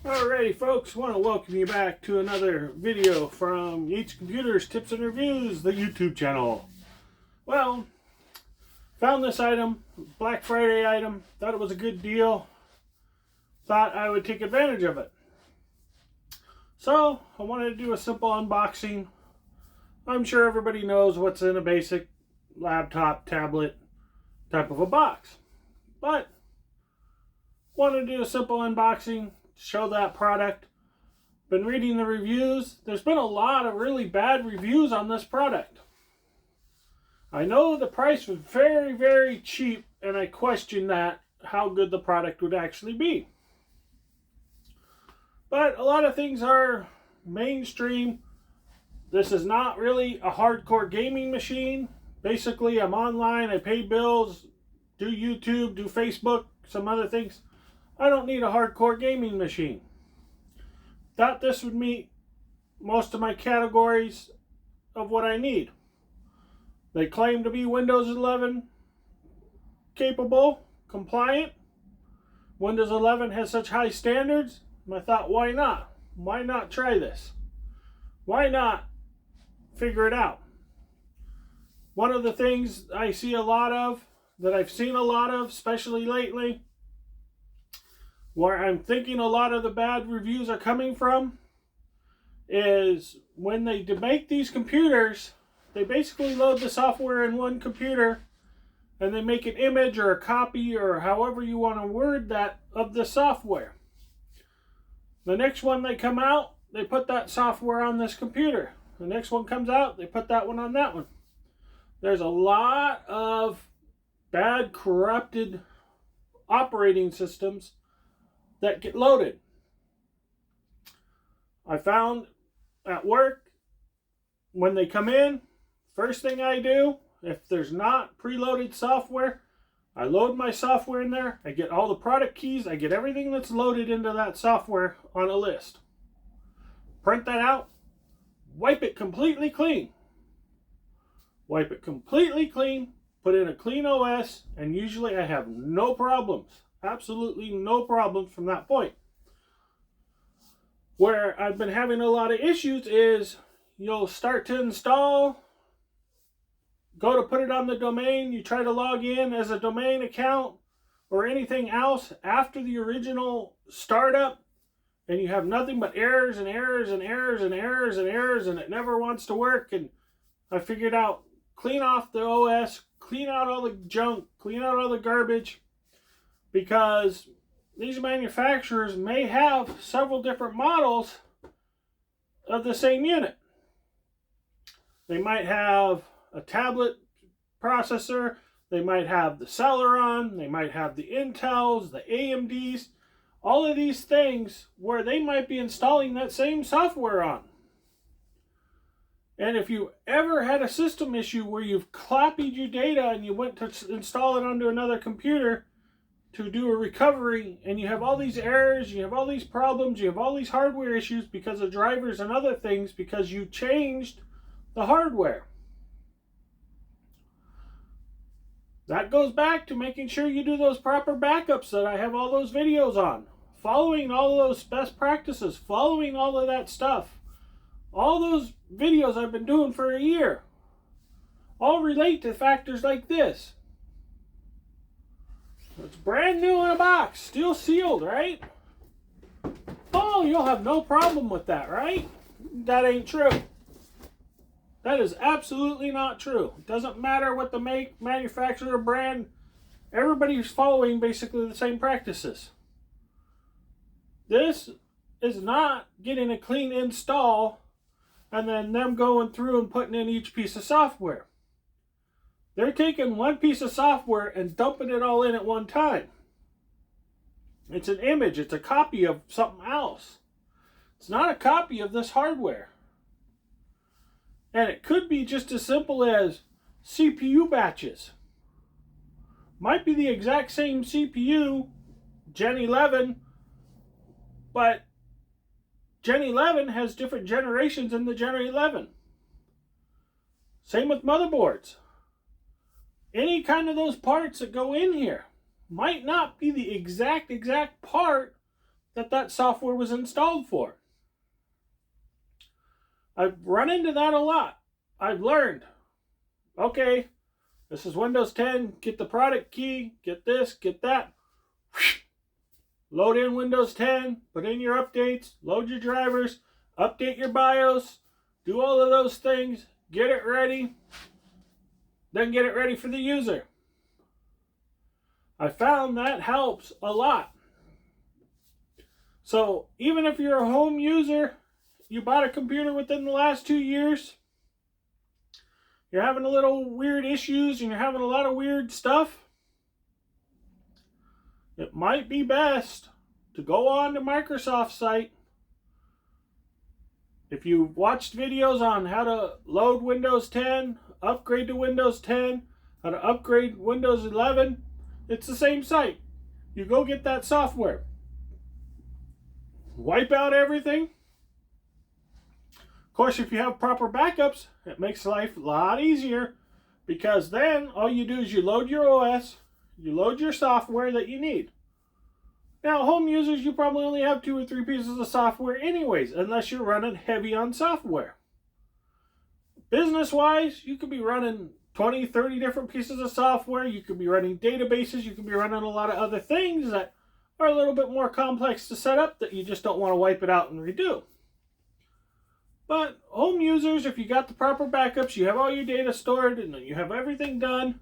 Alrighty folks, want to welcome you back to another video from Yates Computers Tips and Reviews, the YouTube channel. Well, found this item, Black Friday item, thought it was a good deal, thought I would take advantage of it. So, I wanted to do a simple unboxing. I'm sure everybody knows what's in a basic laptop, tablet type of a box. But, wanted to do a simple unboxing, show that product. Been reading the reviews. There's been a lot of really bad reviews on this product. I know the price was very, very cheap, and I question that, how good the product would actually be. But a lot of things are mainstream. This is not really a hardcore gaming machine. Basically, I'm online, I pay bills, do YouTube, do Facebook, some other things. I don't need a hardcore gaming machine. Thought this would meet most of my categories of what I need. They claim to be Windows 11 capable, compliant. Windows 11 has such high standards. And I thought, why not? Why not try this? Why not figure it out? One of the things I see a lot of, that I've seen a lot of, especially lately, where I'm thinking a lot of the bad reviews are coming from, is when they make these computers, they basically load the software in one computer and they make an image or a copy or however you want to word that of the software. The next one they come out, they put that software on this computer. The next one comes out, they put that one on that one. There's a lot of bad, corrupted operating systems that get loaded. I found at work, when they come in, first thing I do, if there's not preloaded software, I load my software in there, I get all the product keys, I get everything that's loaded into that software on a list. Print that out, wipe it completely clean. Wipe it completely clean, put in a clean OS, and usually I have no problems. Absolutely no problems from that point. Where I've been having a lot of issues is you'll start to install, go to put it on the domain, you try to log in as a domain account or anything else after the original startup, and you have nothing but errors and errors and errors and errors and errors, and it never wants to work. And I figured out, clean off the OS, clean out all the junk, clean out all the garbage, because these manufacturers may have several different models of the same unit. They might have a tablet processor, they might have the Celeron, they might have the Intels, the AMDs, all of these things where they might be installing that same software on. And if you ever had a system issue where you've copied your data and you went to install it onto another computer to do a recovery, and you have all these errors, you have all these problems, you have all these hardware issues because of drivers and other things because you changed the hardware. That goes back to making sure you do those proper backups that I have all those videos on. Following all of those best practices, following all of that stuff. All those videos I've been doing for a year all relate to factors like this. It's brand new in a box, still sealed, right? Oh, you'll have no problem with that, right? That ain't true. That is absolutely not true. It doesn't matter what the make, manufacturer, brand, everybody's following basically the same practices. This is not getting a clean install and then them going through and putting in each piece of software. They're taking one piece of software and dumping it all in at one time. It's an image, it's a copy of something else. It's not a copy of this hardware. And it could be just as simple as CPU batches. Might be the exact same CPU, Gen 11, but Gen 11 has different generations in the Gen 11. Same with motherboards. Any kind of those parts that go in here might not be the exact part that that software was installed for. I've run into that a lot. I've learned, okay, this is Windows 10, get the product key, get this, get that. Load in Windows 10, put in your updates, load your drivers, update your BIOS, do all of those things, get it ready, then get it ready for the user. I found that helps a lot. So even if you're a home user, you bought a computer within the last 2 years, you're having a little weird issues and you're having a lot of weird stuff, it might be best to go on to Microsoft's site. If you've watched videos on how to load Windows 10, upgrade to Windows 10, how to upgrade Windows 11, it's the same site. You go get that software, wipe out everything. Of course, if you have proper backups, it makes life a lot easier, because then all you do is you load your OS, you load your software that you need. Now, home users, you probably only have 2 or 3 pieces of software anyways, unless you're running heavy on software. Business-wise, you could be running 20, 30 different pieces of software. You could be running databases. You could be running a lot of other things that are a little bit more complex to set up that you just don't want to wipe it out and redo. But home users, if you got the proper backups, you have all your data stored, and you have everything done,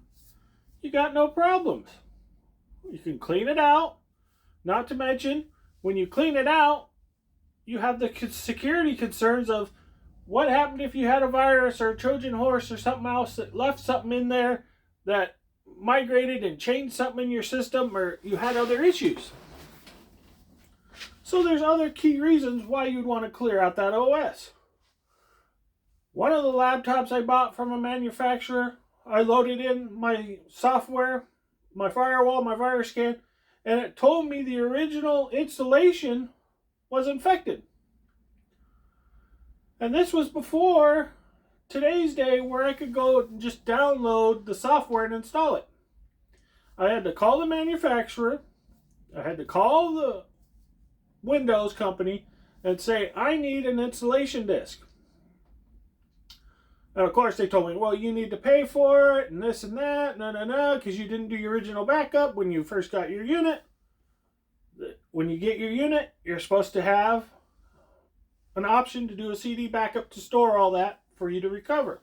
you got no problems. You can clean it out. Not to mention, when you clean it out, you have the security concerns of what happened if you had a virus or a Trojan horse or something else that left something in there that migrated and changed something in your system, or you had other issues. So there's other key reasons why you'd want to clear out that OS. One of the laptops I bought from a manufacturer, I loaded in my software, my firewall, my virus scan, and it told me the original installation was infected. And this was before today's day, where I could go and just download the software and install it. I had to call the manufacturer, I had to call the Windows company and say, I need an installation disk. And of course they told me, well, you need to pay for it and this and that, no, because you didn't do your original backup when you first got your unit. When you get your unit, you're supposed to have an option to do a CD backup to store all that for you to recover.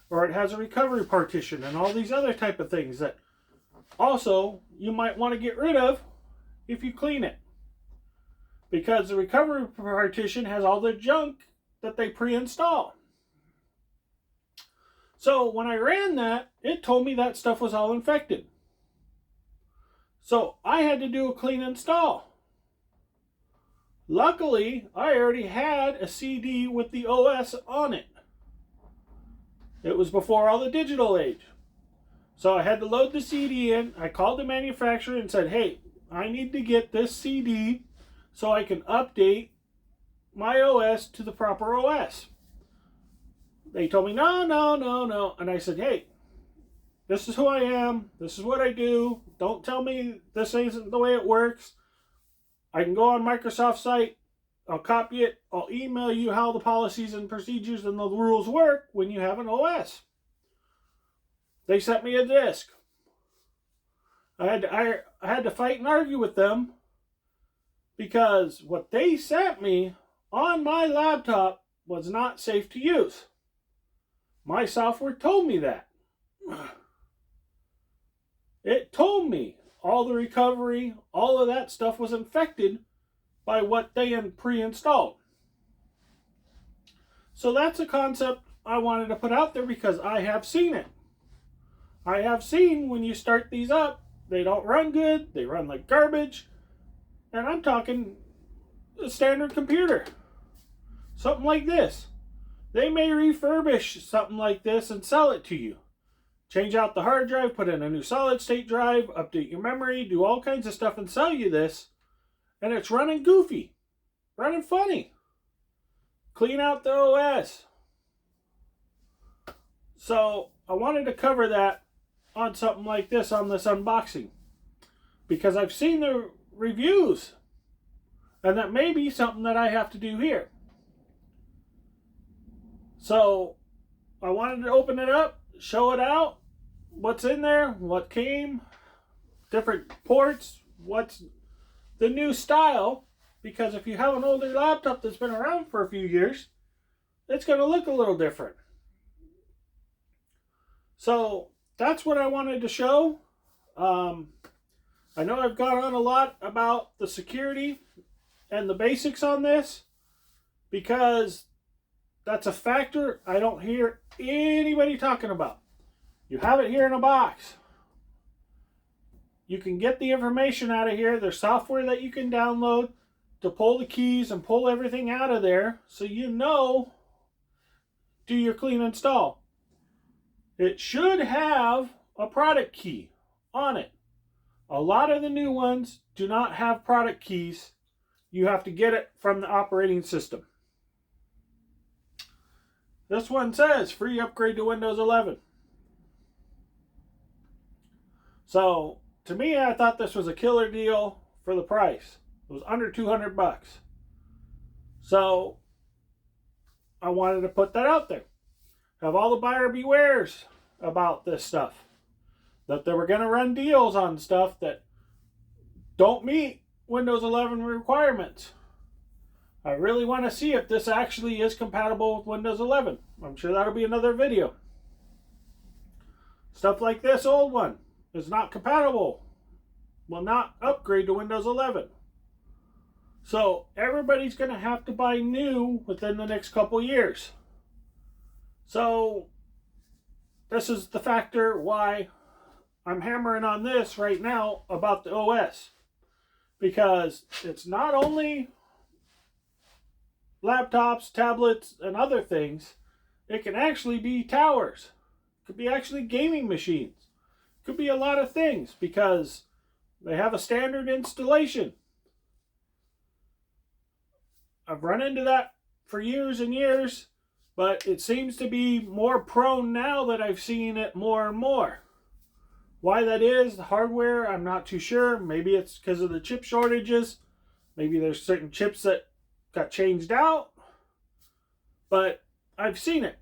Or it has a recovery partition and all these other type of things that also you might want to get rid of if you clean it. Because the recovery partition has all the junk that they pre-install. So when I ran that, it told me that stuff was all infected. So I had to do a clean install. Luckily, I already had a CD with the OS on it. It was before all the digital age. So I had to load the CD in. I called the manufacturer and said, hey, I need to get this CD so I can update my OS to the proper OS. They told me, no. And I said, hey, this is who I am. This is what I do. Don't tell me this isn't the way it works. I can go on Microsoft's site. I'll copy it. I'll email you how the policies and procedures and the rules work when you have an OS. They sent me a disk. I had to fight and argue with them because what they sent me on my laptop was not safe to use. My software told me that. It told me all the recovery, all of that stuff was infected by what they had pre-installed. So that's a concept I wanted to put out there because I have seen it. I have seen when you start these up, they don't run good, they run like garbage. And I'm talking a standard computer. Something like this. They may refurbish something like this and sell it to you. Change out the hard drive, put in a new solid state drive, update your memory, do all kinds of stuff and sell you this. And it's running goofy, running funny. Clean out the OS. So I wanted to cover that on something like this, on this unboxing. Because I've seen the reviews. And that may be something that I have to do here. So I wanted to open it up, show it out, what's in there, what came, different ports, what's the new style. Because if you have an older laptop that's been around for a few years, it's going to look a little different. So that's what I wanted to show. I know I've gone on a lot about the security and the basics on this, because that's a factor I don't hear anybody talking about. You have it here in a box. You can get the information out of here. There's software that you can download to pull the keys and pull everything out of there, so you know, do your clean install. It should have a product key on it. A lot of the new ones do not have product keys. You have to get it from the operating system. This one says free upgrade to Windows 11. So, to me, I thought this was a killer deal for the price. It was under 200 bucks. So, I wanted to put that out there. Have all the buyer bewares about this stuff. That they were going to run deals on stuff that don't meet Windows 11 requirements. I really want to see if this actually is compatible with Windows 11. I'm sure that'll be another video. Stuff like this old one is not compatible. Will not upgrade to Windows 11. So everybody's going to have to buy new within the next couple years. So this is the factor why I'm hammering on this right now about the OS. Because it's not only laptops, tablets, and other things. It can actually be towers. It could be actually gaming machines. It could be a lot of things because they have a standard installation. I've run into that for years and years, but it seems to be more prone now that I've seen it more and more. Why that is, the hardware, I'm not too sure. Maybe it's because of the chip shortages. Maybe there's certain chips that got changed out. But I've seen it.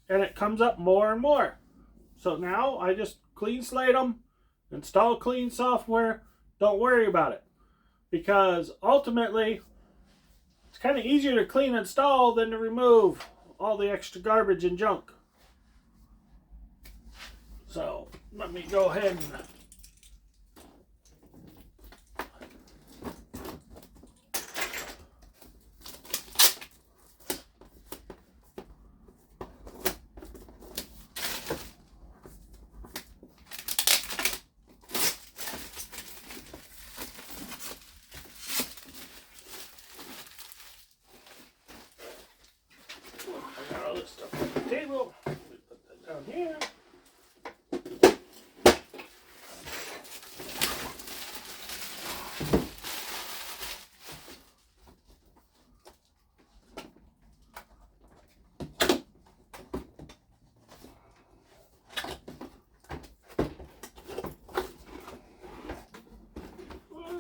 And it comes up more and more. So now I just clean slate them, install clean software, don't worry about it. Because ultimately, it's kind of easier to clean install than to remove all the extra garbage and junk. So let me go ahead and I got all this stuff on the table. Let me put that down here.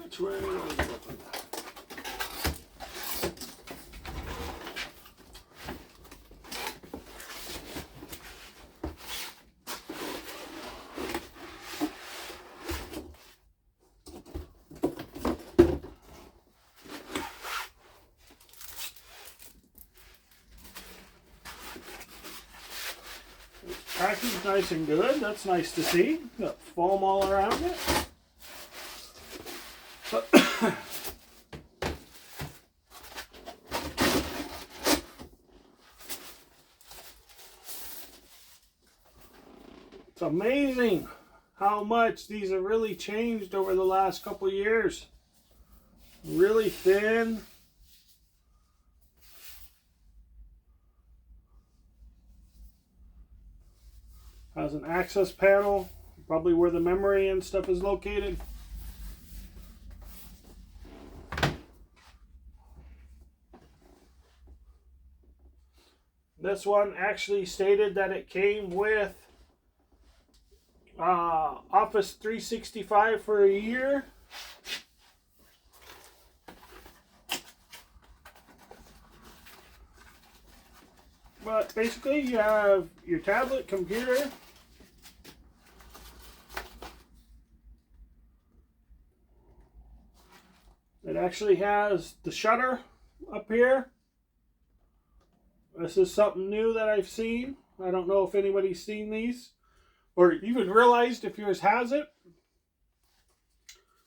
Which way are we looking? Packaged nice and good. That's nice to see. Got foam all around it. It's amazing how much these have really changed over the last couple of years. Really thin. Has an access panel, probably where the memory and stuff is located. This one actually stated that it came with Office 365 for a year. But basically you have your tablet, computer. It actually has the shutter up here. This is something new that I've seen. I don't know if anybody's seen these or even realized if yours has it.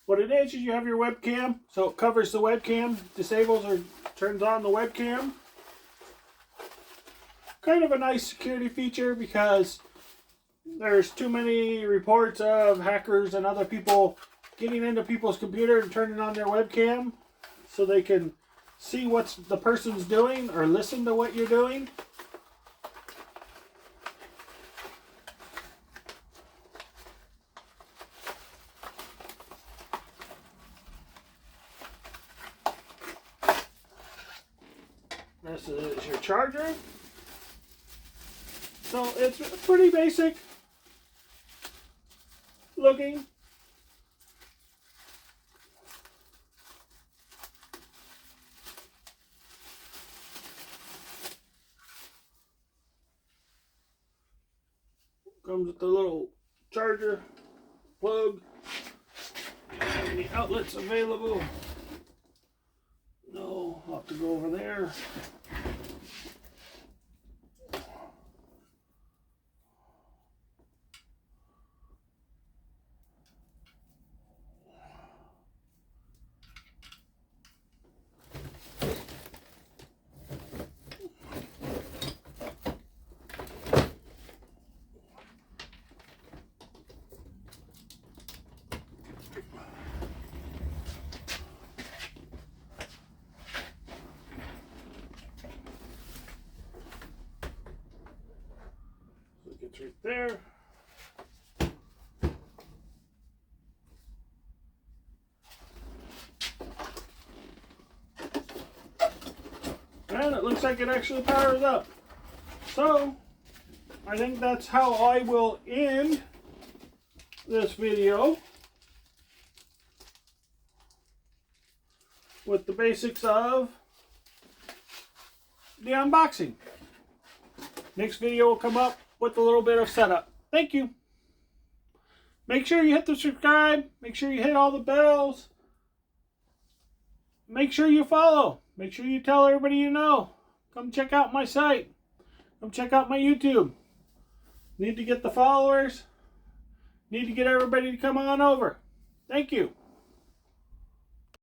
What it is you have your webcam, so it covers the webcam, disables or turns on the webcam. Kind of a nice security feature because there's too many reports of hackers and other people getting into people's computer and turning on their webcam so they can see what the person's doing or listen to what you're doing. This is your charger. So it's pretty basic looking. Comes with the little charger plug and the outlets available. No, I'll have to go over there. It's right there. And it looks like it actually powers up. So, I think that's how I will end this video with the basics of the unboxing. Next video will come up with a little bit of setup. Thank you. Make sure you hit the subscribe. Make sure you hit all the bells. Make sure you follow. Make sure you tell everybody you know. Come check out my site. Come check out my YouTube. Need to get the followers. Need to get everybody to come on over. Thank you.